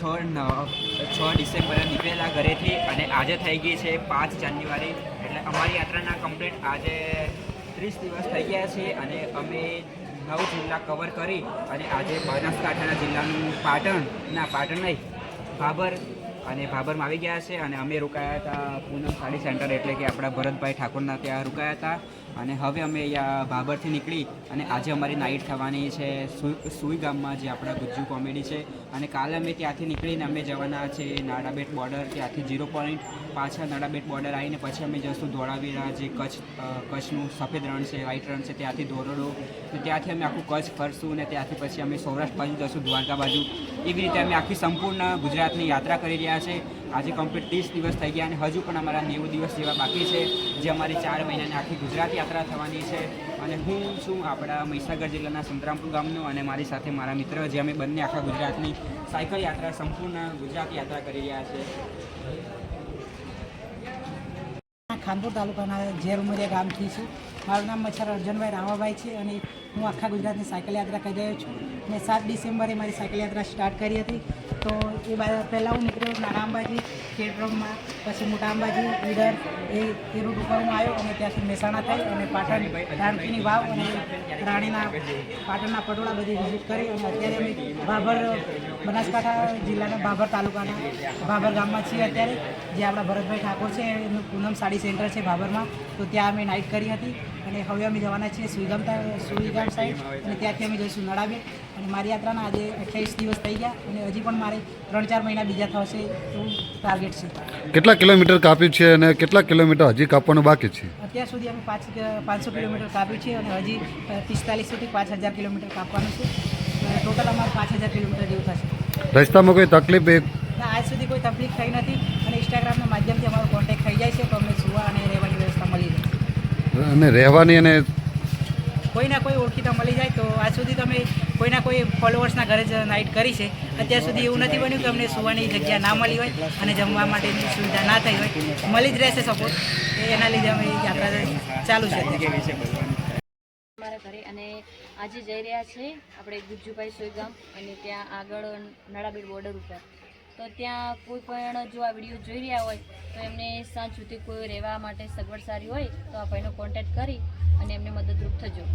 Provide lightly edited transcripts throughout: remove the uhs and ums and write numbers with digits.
6 ડિસેમ્બરે નીકળેલા ઘરેથી અને આજે થઈ ગઈ છે 5 જાન્યુઆરી. એટલે અમારી યાત્રાના કમ્પ્લીટ આજે 30 દિવસ થઈ ગયા છે અને અમે 9 જિલ્લા કવર કરી અને આજે બનાસકાંઠાના જિલ્લાનું પાટણ નહીં, ભાભરમાં આવી ગયા છે. અને અમે રોકાયા હતા પૂનમ સાડી સેન્ટર, એટલે કે આપણા ભરતભાઈ ઠાકોરના ત્યાં રોકાયા હતા. અને હવે અમે અહીંયા ભાભરથી નીકળી અને આજે અમારી નાઇટ થવાની છે સુઈ ગામમાં, જે આપણા ગુજ્જુ કોમેડી છે. અને કાલે અમે ત્યાંથી નીકળીને અમે જવાના છે નાડાબેટ બોર્ડર, ત્યાંથી 0 પોઈન્ટ પાછા નાડાબેટ બોર્ડર આવીને પછી અમે જઈશું ધોળાવીરા, જે કચ્છનું સફેદ રણ છે, વ્હાઇટ રણ છે, ત્યાંથી ધોરડો. ત્યાંથી અમે આખું કચ્છ ફરશું અને ત્યાંથી પછી અમે સૌરાષ્ટ્ર બાજુ જઈશું, દ્વારકા બાજુ. એવી રીતે અમે આખી સંપૂર્ણ ગુજરાતની યાત્રા કરી રહ્યા છે. આજે કમ્પ્લીટ 30 દિવસ થઈ ગયા અને હજુ પણ અમારા 90 દિવસ જેવા બાકી છે, જે અમારી 4 મહિનાની આખી ગુજરાત યાત્રા થવાની છે. અને હું છું આપણા મહીસાગર જિલ્લાના સંતરામપુર ગામનો અને મારી સાથે મારા મિત્ર, જે અમે બંને આખા ગુજરાતની સાયકલ યાત્રા, સંપૂર્ણ ગુજરાત યાત્રા કરી રહ્યા છે. ખાનપુર તાલુકાના ઝેરઉમરિયા ગામથી છું. મારું નામ મચ્છર અર્જનભાઈ રામાભાઈ છે અને હું આખા ગુજરાતની સાયકલ યાત્રા કરી રહ્યો છું. મેં 7 ડિસેમ્બરે મારી સાયકલ યાત્રા સ્ટાર્ટ કરી હતી. તો એ પહેલાં હું નીકળ્યો નાના અંબાજી, ખેડબ્રહ્મા, પછી મોટા અંબાજી, ઈડર, એ રૂટ ઉપર હું આવ્યો અને ત્યાંથી મહેસાણા થઈ અને પાટણ રાણકીની વાવ અને પાટણના પટોળા બધી વિઝિટ કરી. અને અત્યારે અમે ભાભર, બનાસકાંઠા જિલ્લાના ભાભર તાલુકાના ભાભર ગામમાં છીએ અત્યારે, જે આપણા ભરતભાઈ ઠાકોર છે, એનું પૂનમ સાડી સેન્ટર છે ભાભરમાં. તો ત્યાં અમે નાઇટ કરી હતી અને હવે અમે જવાના છીએ સુઈગામ સાઈડ અને ત્યાંથી અમે જઈશું નડાબેટ. અને મારી યાત્રાના આજે 28 દિવસ થઈ ગયા અને હજી પણ મારે 3-4 મહિના બીજા થશે એવું ટાર્ગેટ છે. કેટલા કિલોમીટર કાપ્યું છે અને કેટલા કિલોમીટર હજી કાપવાનું બાકી છે? અત્યાર સુધી અમે 500 કિલોમીટર કાપ્યું છે અને હજી 45 સુધી 5000 કિલોમીટર કાપવાનું છે. ટોટલ અમારે 5000 કિલોમીટર જેવું થશે. રસ્તામાં કોઈ તકલીફ? આજ સુધી કોઈ તકલીફ થઈ નથી અને ઇન્સ્ટાગ્રામના માધ્યમથી અમારો કોન્ટેક્ટ થઈ જાય છે, તો અમને સુવા અને રહેવાની વ્યવસ્થા મળી જાય. અને રહેવાની અને કોઈના કોઈ ઓળખીતા મળી જાય. તો આજ સુધી તમે કોઈના કોઈ ફોલોઅર્સના ઘરે જ નાઇટ કરી છે. અત્યાર સુધી એવું નથી બન્યું કે અમને સુવાની જગ્યા ના મળી હોય અને જમવા માટેની સુવિધા ના થઈ હોય. મળી જ રહેશે સપોર્ટ. એના લીધે અમે યાત્રા ચાલુ છે અમારા ઘરે. અને આજે જઈ રહ્યા છે આપણે ગુજ્જુભાઈ સોઈગામ અને ત્યાં આગળ નાડાબેટ બોર્ડર ઉપર. તો ત્યાં કોઈ પણ જો આ વિડીયો જોઈ રહ્યા હોય તો એમને સાંજ સુધી કોઈ રહેવા માટે સગવડ સારી હોય તો આ ભાઈનો કોન્ટેક્ટ કરી અને એમને મદદરૂપ થજો.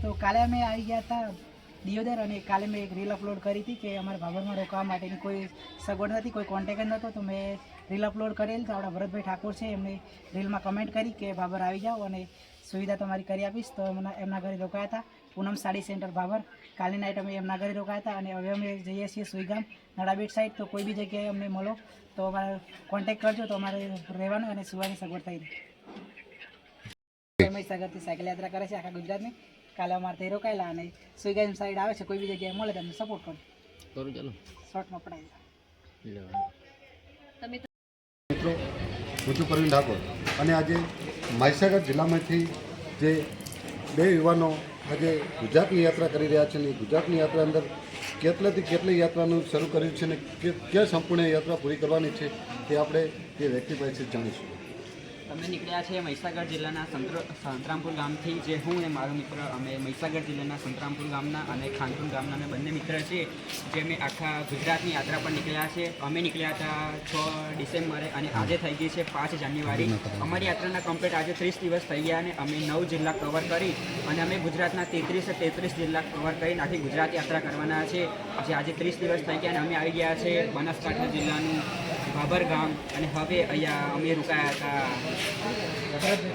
તો કાલે અમે આવી ગયા હતા દિયોદર અને કાલે મેં એક રીલ અપલોડ કરી હતી કે અમારા ભાભરમાં રોકાવા માટેની કોઈ સગવડ નથી, કોઈ કોન્ટેક્ટ જ નહોતો. તો મેં રીલ અપલોડ કરેલ તો આપણા ભરતભાઈ ઠાકોર છે, એમને રીલમાં કમેન્ટ કરી કે ભાભર આવી જાઓ અને સુવિધા તમારી કરી આપીશ. તો એમના ઘરે રોકાયા હતા પૂનમ સાડી સેન્ટર ભાભર. કાલની નાઇટ અમે એમના ઘરે રોકાયા હતા અને હવે અમે જઈએ છીએ સુઈગામ નડાબેટ સાઈડ. તો કોઈ બી જગ્યાએ અમને મળો તો અમારે કોન્ટેક્ટ કરજો, તો અમારે રહેવાનું અને સુવાની સગવડ થઈ જાય. મહીસાગરથી સાયકલ યાત્રા કરે છે આખા ગુજરાતની. કાલે અમારે ત્યાં રોકાયેલા અને સુઈગામ સાઈડ આવે છે, કોઈ બી જગ્યાએ મળે તમને સપોર્ટ કરો. ચાલો શોર્ટમાં પડાવી મિત્રો, હું છું પ્રવીણ ઠાકોર અને આજે મહીસાગર જિલ્લામાંથી જે 2 યુવાનો આજે ગુજરાતની યાત્રા કરી રહ્યા છે અને ગુજરાતની યાત્રા અંદર કેટલાથી કેટલી યાત્રાનું શરૂ કર્યું છે અને ક્યાં સંપૂર્ણ યાત્રા પૂરી કરવાની છે તે આપણે તે વ્યક્તિ પાસેથી જાણીશું. અમે નીકળ્યા છીએ મહીસાગર જિલ્લાના સંતરામપુર ગામથી, જે હું અને મારો મિત્ર અમે મહીસાગર જિલ્લાના સંતરામપુર ગામના અને ખાનપુર ગામના અમે બંને મિત્ર છીએ, જે અમે આખા ગુજરાતની યાત્રા પર નીકળ્યા છે. અમે નીકળ્યા હતા 6 ડિસેમ્બરે અને આજે થઈ ગઈ છે 5 જાન્યુઆરી. અમારી યાત્રાના કમ્પ્લીટ આજે 30 દિવસ થઈ ગયા અને અમે 9 જિલ્લા કવર કરી અને અમે ગુજરાતના 33 જિલ્લા કવર કરીને આખી ગુજરાત યાત્રા કરવાના છે, જે આજે 30 દિવસ થઈ ગયા. અને અમે આવી ગયા છે બનાસકાંઠા જિલ્લાનું ભાભર ગામ અને હવે અહીંયા અમે રોકાયા હતા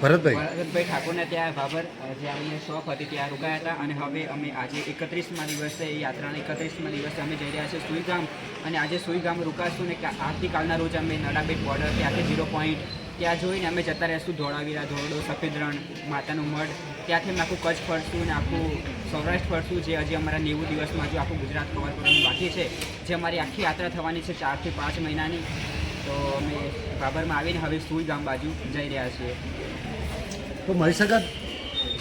ભરતભાઈ ઠાકોરને ત્યાં ભાભર, જે અમને શોપ હતી ત્યાં રોકાયા હતા. અને હવે અમે આજે 31મા દિવસે યાત્રાના 31મા દિવસે અમે જઈ રહ્યા છીએ સુઈગામ. અને આજે સુઈગામ રોકાશું ને આવતીકાલના રોજ અમે નડાબેટ બોર્ડર ત્યાંથી 0 પોઈન્ટ ત્યાં જોઈને અમે જતા રહીશું ધોળાવીરા, ધોરડો, સફેદ રણ, માતાનું મઢ. ત્યાંથી અમે આખું કચ્છ ફરશું અને આખું સૌરાષ્ટ્ર ફરશું, જે હજી અમારા 90 દિવસમાં જો આખું ગુજરાત કવર કરવાનું બાકી છે, જે અમારી આખી યાત્રા થવાની છે 4 થી 5 મહિનાની. તો અમે ભાભરમાં આવીને હવે સુઈગામ બાજુ જઈ રહ્યા છીએ. તો મહીસાગર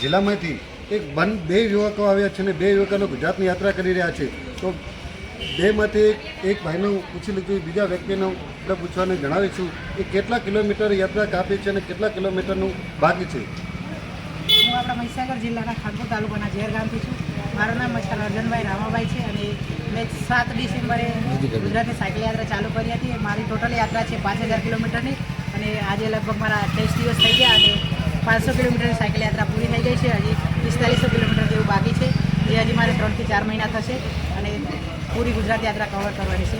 જિલ્લામાંથી એક 2 યુવકો આવ્યા છે અને 2 યુવકોનો ગુજરાતની યાત્રા કરી રહ્યા છે. તો 2માંથી એક ભાઈનું પૂછી લીધું, બીજા વ્યક્તિનું આપણે પૂછવાનું જણાવીશું કે કેટલા કિલોમીટર યાત્રા કાપી છે અને કેટલા કિલોમીટરનું બાકી છે. હું આપણા મહીસાગર જિલ્લાના ખાનપુર તાલુકાના ઝેર ગામથી છું. મારું નામ મચ્છર અર્જનભાઈ રામાભાઈ છે અને મેં 7 ડિસેમ્બરે ગુજરાતની સાયકલ યાત્રા ચાલુ કરી હતી. મારી ટોટલ યાત્રા છે 5000 કિલોમીટરની અને આજે લગભગ મારા 28 દિવસ થઈ ગયા અને 500 કિલોમીટરની સાયકલ યાત્રા પૂરી થઈ ગઈ છે. હજી 4500 કિલોમીટર જેવું બાકી છે, જે હજી મારે 3 થી 4 મહિના થશે અને પૂરી ગુજરાત યાત્રા કવર કરવાની છે.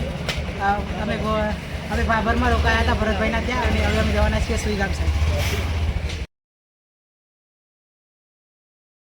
અમે ભાભરમાં રોકાયા હતા ભરતભાઈના ત્યાં અને હવે અમે જવાના છીએ સુઈ ગામ સાહેબ.